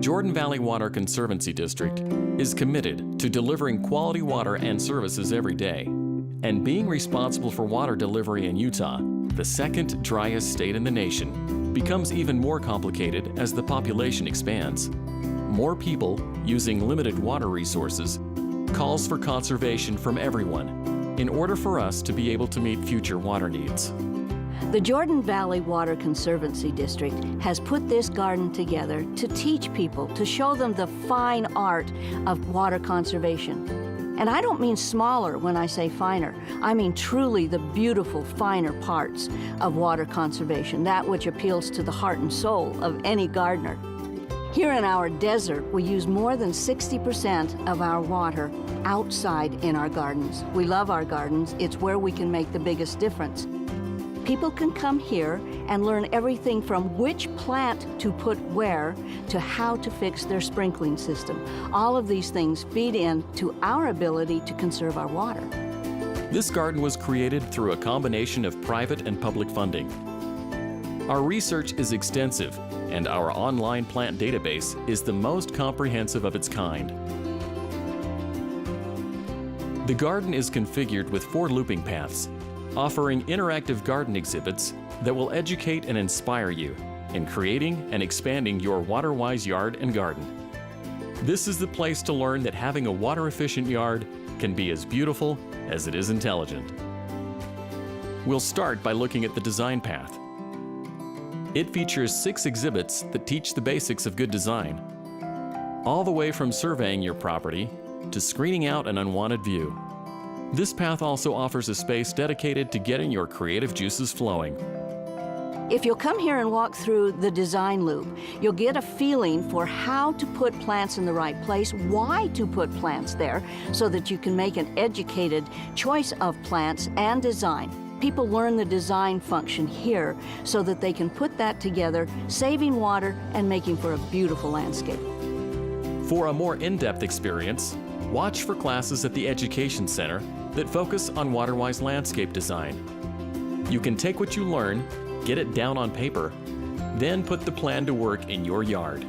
Jordan Valley Water Conservancy District is committed to delivering quality water and services every day. And being responsible for water delivery in Utah, the second driest state in the nation, becomes even more complicated as the population expands. More people using limited water resources calls for conservation from everyone in order for us to be able to meet future water needs. The Jordan Valley Water Conservancy District has put this garden together to teach people, to show them the fine art of water conservation. And I don't mean smaller when I say finer. I mean truly the beautiful, finer parts of water conservation, that which appeals to the heart and soul of any gardener. Here in our desert, we use more than 60% of our water outside in our gardens. We love our gardens. It's where we can make the biggest difference. People can come here and learn everything from which plant to put where to how to fix their sprinkling system. All of these things feed into our ability to conserve our water. This garden was created through a combination of private and public funding. Our research is extensive, and our online plant database is the most comprehensive of its kind. The garden is configured with 4 looping paths, offering interactive garden exhibits that will educate and inspire you in creating and expanding your water-wise yard and garden. This is the place to learn that having a water-efficient yard can be as beautiful as it is intelligent. We'll start by looking at the design path. It features 6 exhibits that teach the basics of good design, all the way from surveying your property to screening out an unwanted view. This path also offers a space dedicated to getting your creative juices flowing. If you'll come here and walk through the design loop, you'll get a feeling for how to put plants in the right place, why to put plants there, so that you can make an educated choice of plants and design. People learn the design function here so that they can put that together, saving water and making for a beautiful landscape. For a more in-depth experience, watch for classes at the Education Center that focus on water-wise landscape design. You can take what you learn, get it down on paper, then put the plan to work in your yard.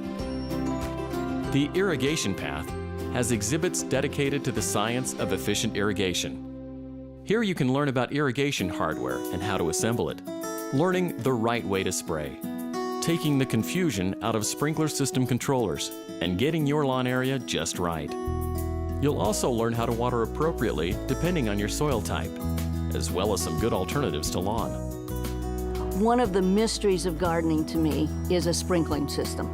The Irrigation Path has exhibits dedicated to the science of efficient irrigation. Here you can learn about irrigation hardware and how to assemble it, learning the right way to spray, taking the confusion out of sprinkler system controllers, and getting your lawn area just right. You'll also learn how to water appropriately depending on your soil type, as well as some good alternatives to lawn. One of the mysteries of gardening to me is a sprinkling system.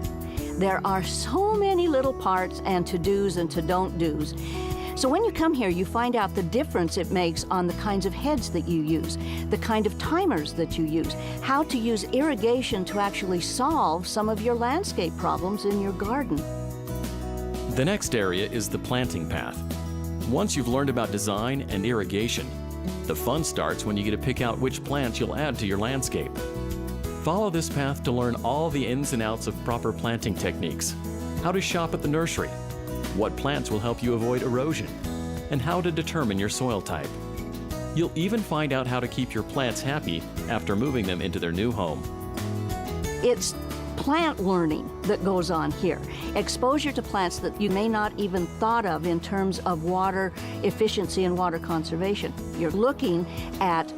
There are so many little parts and to-dos and to-don't-dos. So when you come here, you find out the difference it makes on the kinds of heads that you use, the kind of timers that you use, how to use irrigation to actually solve some of your landscape problems in your garden. The next area is the planting path. Once you've learned about design and irrigation, the fun starts when you get to pick out which plants you'll add to your landscape. Follow this path to learn all the ins and outs of proper planting techniques, how to shop at the nursery, what plants will help you avoid erosion, and how to determine your soil type. You'll even find out how to keep your plants happy after moving them into their new home. It's plant learning that goes on here. Exposure to plants that you may not even thought of in terms of water efficiency and water conservation. You're looking at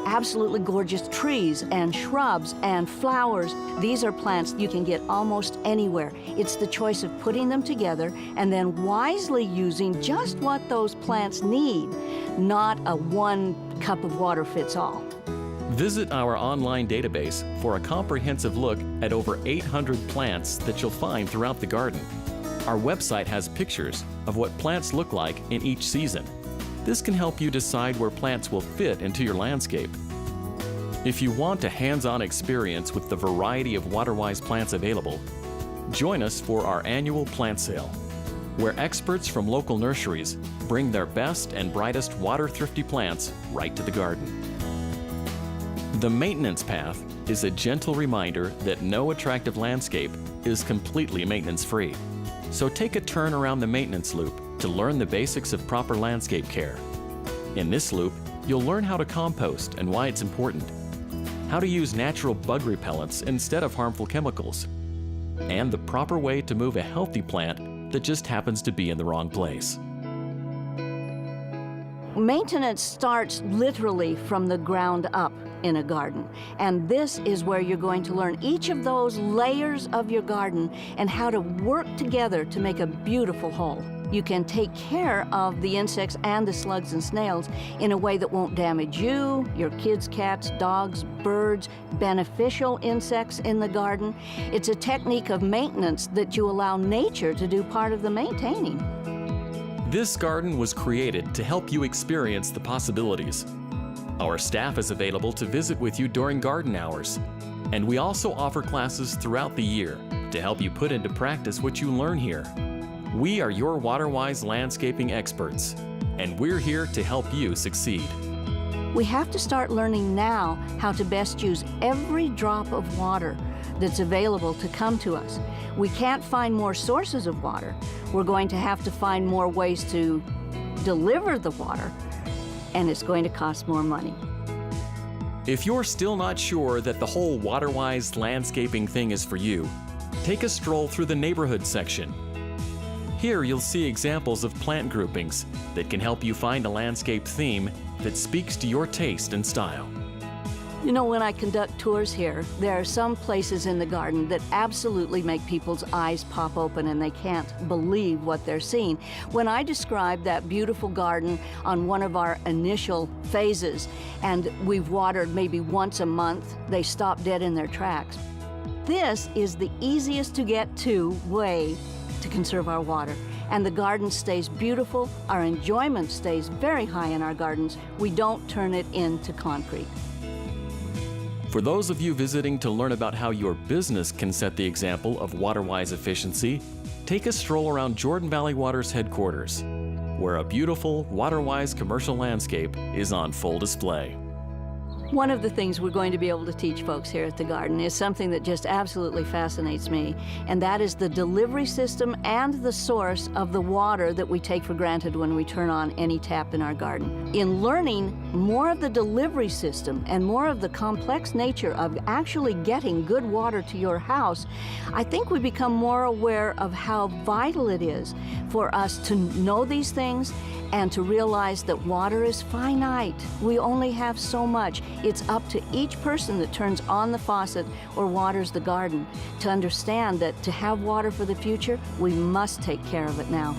absolutely gorgeous trees and shrubs and flowers. These are plants you can get almost anywhere. It's the choice of putting them together and then wisely using just what those plants need, not a one cup of water fits all. Visit our online database for a comprehensive look at over 800 plants that you'll find throughout the garden. Our website has pictures of what plants look like in each season. This can help you decide where plants will fit into your landscape. If you want a hands-on experience with the variety of water-wise plants available, join us for our annual plant sale, where experts from local nurseries bring their best and brightest water-thrifty plants right to the garden. The maintenance path is a gentle reminder that no attractive landscape is completely maintenance-free. So take a turn around the maintenance loop to learn the basics of proper landscape care. In this loop, you'll learn how to compost and why it's important, how to use natural bug repellents instead of harmful chemicals, and the proper way to move a healthy plant that just happens to be in the wrong place. Maintenance starts literally from the ground up in a garden. And this is where you're going to learn each of those layers of your garden and how to work together to make a beautiful whole. You can take care of the insects and the slugs and snails in a way that won't damage you, your kids, cats, dogs, birds, beneficial insects in the garden. It's a technique of maintenance that you allow nature to do part of the maintaining. This garden was created to help you experience the possibilities. Our staff is available to visit with you during garden hours, and we also offer classes throughout the year to help you put into practice what you learn here. We are your WaterWise landscaping experts, and we're here to help you succeed. We have to start learning now how to best use every drop of water that's available to come to us. We can't find more sources of water. We're going to have to find more ways to deliver the water, and it's going to cost more money. If you're still not sure that the whole WaterWise landscaping thing is for you, take a stroll through the neighborhood section. Here you'll see examples of plant groupings that can help you find a landscape theme that speaks to your taste and style. You know, when I conduct tours here, there are some places in the garden that absolutely make people's eyes pop open and they can't believe what they're seeing. When I describe that beautiful garden on one of our initial phases, and we've watered maybe once a month, they stop dead in their tracks. This is the easiest to get to way to conserve our water. And the garden stays beautiful, our enjoyment stays very high in our gardens. We don't turn it into concrete. For those of you visiting to learn about how your business can set the example of WaterWise efficiency, take a stroll around Jordan Valley Water's headquarters, where a beautiful WaterWise commercial landscape is on full display. One of the things we're going to be able to teach folks here at the garden is something that just absolutely fascinates me, and that is the delivery system and the source of the water that we take for granted when we turn on any tap in our garden. In learning more of the delivery system and more of the complex nature of actually getting good water to your house, I think we become more aware of how vital it is for us to know these things and to realize that water is finite. We only have so much. It's up to each person that turns on the faucet or waters the garden to understand that to have water for the future, we must take care of it now.